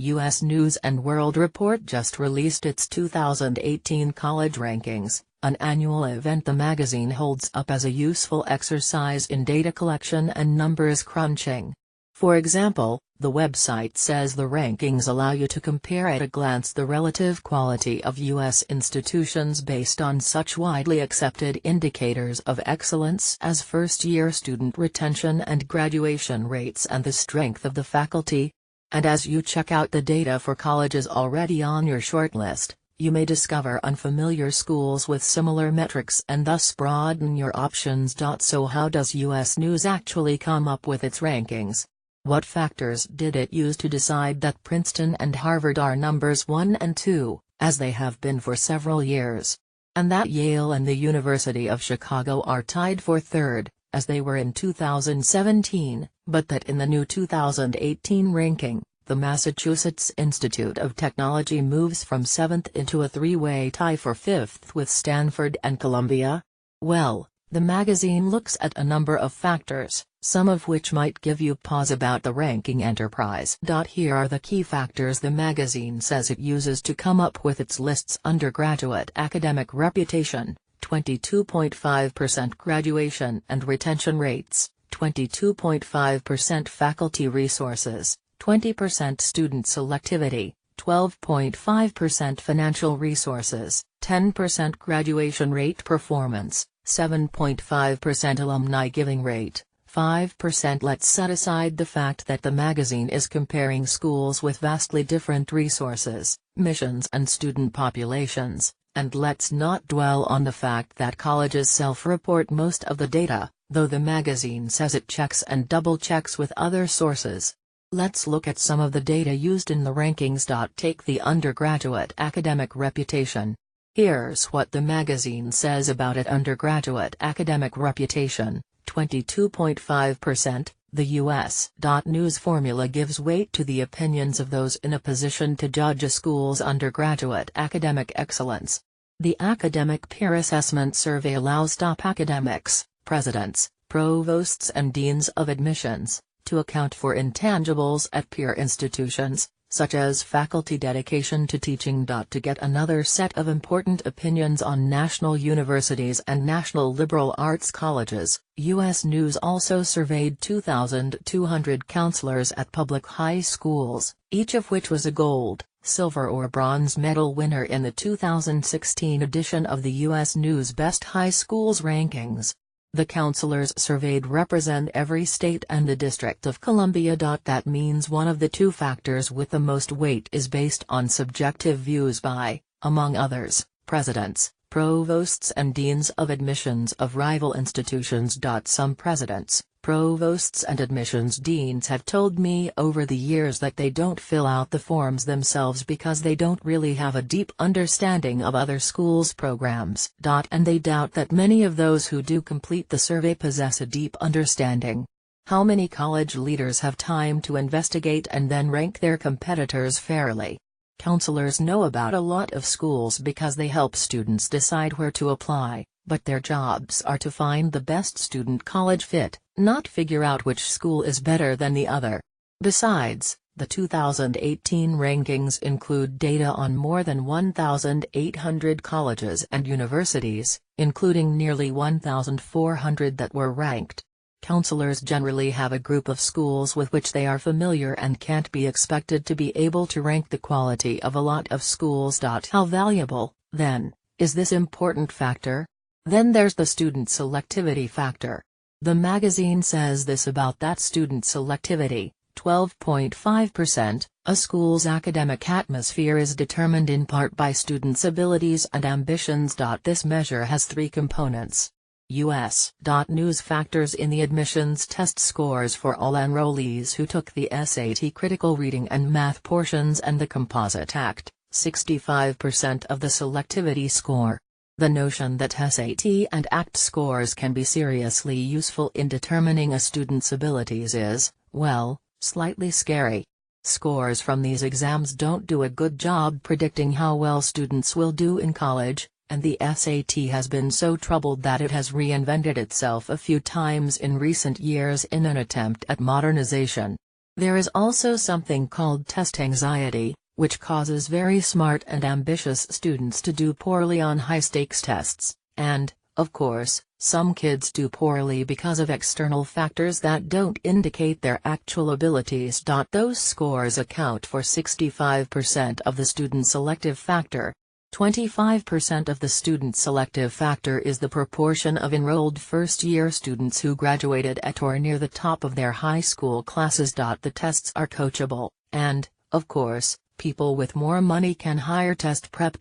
U.S. News & World Report just released its 2018 college rankings, an annual event the magazine holds up as a useful exercise in data collection and numbers crunching. For example, the website says the rankings allow you to compare at a glance the relative quality of U.S. institutions based on such widely accepted indicators of excellence as first-year student retention and graduation rates and the strength of the faculty. And as you check out the data for colleges already on your shortlist, you may discover unfamiliar schools with similar metrics and thus broaden your options. So how does U.S. News actually come up with its rankings? What factors did it use to decide that Princeton and Harvard are numbers 1 and 2, as they have been for several years? And that Yale and the University of Chicago are tied for third, as they were in 2017, but that in the new 2018 ranking, the Massachusetts Institute of Technology moves from 7th into a three-way tie for 5th with Stanford and Columbia? Well, the magazine looks at a number of factors, some of which might give you pause about the ranking enterprise. Here are the key factors the magazine says it uses to come up with its lists: undergraduate academic reputation, 22.5% graduation and retention rates, 22.5% faculty resources, 20% student selectivity, 12.5% financial resources, 10% graduation rate performance, 7.5% alumni giving rate, 5%. Let's set aside the fact that the magazine is comparing schools with vastly different resources, missions and student populations, and let's not dwell on the fact that colleges self-report most of the data, though the magazine says it checks and double-checks with other sources. Let's look at some of the data used in the rankings. Take the undergraduate academic reputation. Here's what the magazine says about it: undergraduate academic reputation, 22.5%. The U.S. News formula gives weight to the opinions of those in a position to judge a school's undergraduate academic excellence. The Academic Peer Assessment Survey allows top academics, presidents, provosts and deans of admissions, to account for intangibles at peer institutions, such as faculty dedication to teaching. To get another set of important opinions on national universities and national liberal arts colleges, U.S. News also surveyed 2,200 counselors at public high schools, each of which was a gold, silver or bronze medal winner in the 2016 edition of the U.S. News Best High Schools rankings. The counselors surveyed represent every state and the District of Columbia. That means one of the two factors with the most weight is based on subjective views by, among others, presidents, provosts and deans of admissions of rival institutions. Some presidents, provosts and admissions deans have told me over the years that they don't fill out the forms themselves because they don't really have a deep understanding of other schools' programs. And they doubt that many of those who do complete the survey possess a deep understanding. How many college leaders have time to investigate and then rank their competitors fairly? Counselors know about a lot of schools because they help students decide where to apply, but their jobs are to find the best student college fit, not figure out which school is better than the other. Besides, the 2018 rankings include data on more than 1,800 colleges and universities, including nearly 1,400 that were ranked. Counselors generally have a group of schools with which they are familiar and can't be expected to be able to rank the quality of a lot of schools. How valuable, then, is this important factor? Then there's the student selectivity factor. The magazine says this about that student selectivity: 12.5%, a school's academic atmosphere is determined in part by students' abilities and ambitions. This measure has three components. U.S. News factors in the admissions test scores for all enrollees who took the SAT critical reading and math portions and the composite ACT, 65% of the selectivity score. The notion that SAT and ACT scores can be seriously useful in determining a student's abilities is, well, slightly scary. Scores from these exams don't do a good job predicting how well students will do in college, and the SAT has been so troubled that it has reinvented itself a few times in recent years in an attempt at modernization. There is also something called test anxiety, which causes very smart and ambitious students to do poorly on high-stakes tests, and, of course, some kids do poorly because of external factors that don't indicate their actual abilities. Those scores account for 65% of the student selective factor. 25% of the student selective factor is the proportion of enrolled first-year students who graduated at or near the top of their high school classes. The tests are coachable, and, of course, people with more money can hire test prep.